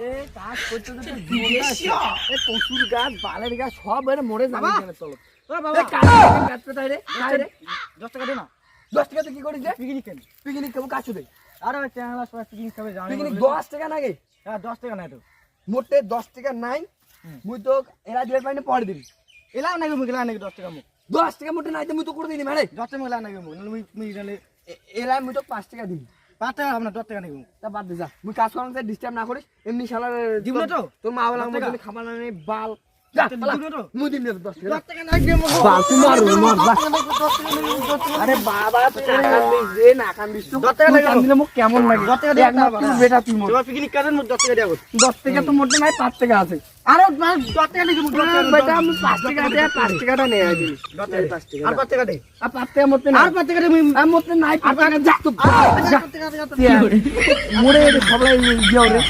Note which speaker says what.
Speaker 1: এ কাজ করতে তো এ কচুর গাছ বালের গাছ সব এর মরে যাবে কেন চলো
Speaker 2: ও বাবা
Speaker 1: কাজ পেটাই রে কাজ রে
Speaker 2: 10 টাকা দে না
Speaker 1: 10 টাকাতে কি করিস রে
Speaker 2: পিকনিক কেন
Speaker 1: পিকনিক কেমন কাজ দে
Speaker 2: আরে ওই চ্যাংলা সবাই পিকনিক খাবে জানি
Speaker 1: পিকনিক 10 টাকা নাকি
Speaker 2: হ্যাঁ 10 টাকা নাই তো
Speaker 1: মোটে 10 টাকা নাই মুই তো এরা দিয়ে পাইনে পড়ে দিবি
Speaker 2: এলা নাকি মুখ এলা নাকি 10 টাকা মুখ
Speaker 1: 10 টাকা মোটে নাই তো মুই তো করে দিনি মানে
Speaker 2: 10 টাকা এলা নাকি মুখ মুই জানলে
Speaker 1: এরা মুই তো 5 টাকা দিবি
Speaker 2: 5 টাকা হবে না 10 টাকা নাকি মুখ
Speaker 1: তা বাদ দে যা মুই কাজ করতে ডিস্টার্ব না করিস এমনি শালার
Speaker 2: দিব না তো?
Speaker 1: তোর মা বলা মধ্যে খাবার না নেই বাল যা
Speaker 2: দিব না তো?
Speaker 1: মুই দিন 10 টাকা
Speaker 2: 10 টাকা নাকি মুখ
Speaker 1: বাল তুই মার মার যা।
Speaker 2: 10 টাকা নাকি
Speaker 1: আরে বাবা তুই নাকান দিস রে নাকান দিস তো
Speaker 2: 10 টাকা
Speaker 1: তুই
Speaker 2: লাগে
Speaker 1: কান দিলে মুখ কেমন লাগে
Speaker 2: 10 টাকা দিয়ে
Speaker 1: এক মাস তুই বেটা তুই মোর
Speaker 2: তোমার পিকনিক কাজের মুখ 10 টাকা দেয়া
Speaker 1: 10 টাকা তো মোটে নাই 5 টাকা আছে
Speaker 2: আরে 10 টাকা নাকি মুখ
Speaker 1: বেটা আমি 5 টাকা দিয়ে 5 টাকাটা নিয়ে আইবি
Speaker 2: 10 টাকা আর 5 টাকা দে
Speaker 1: আর 5 টাকা মোটে
Speaker 2: আর
Speaker 1: নাই
Speaker 2: 5 টাকা দে মুই
Speaker 1: আর মোটে নাই 5 টাকা যা তো
Speaker 2: 5 টাকা
Speaker 1: মোরে সবাই দিও রে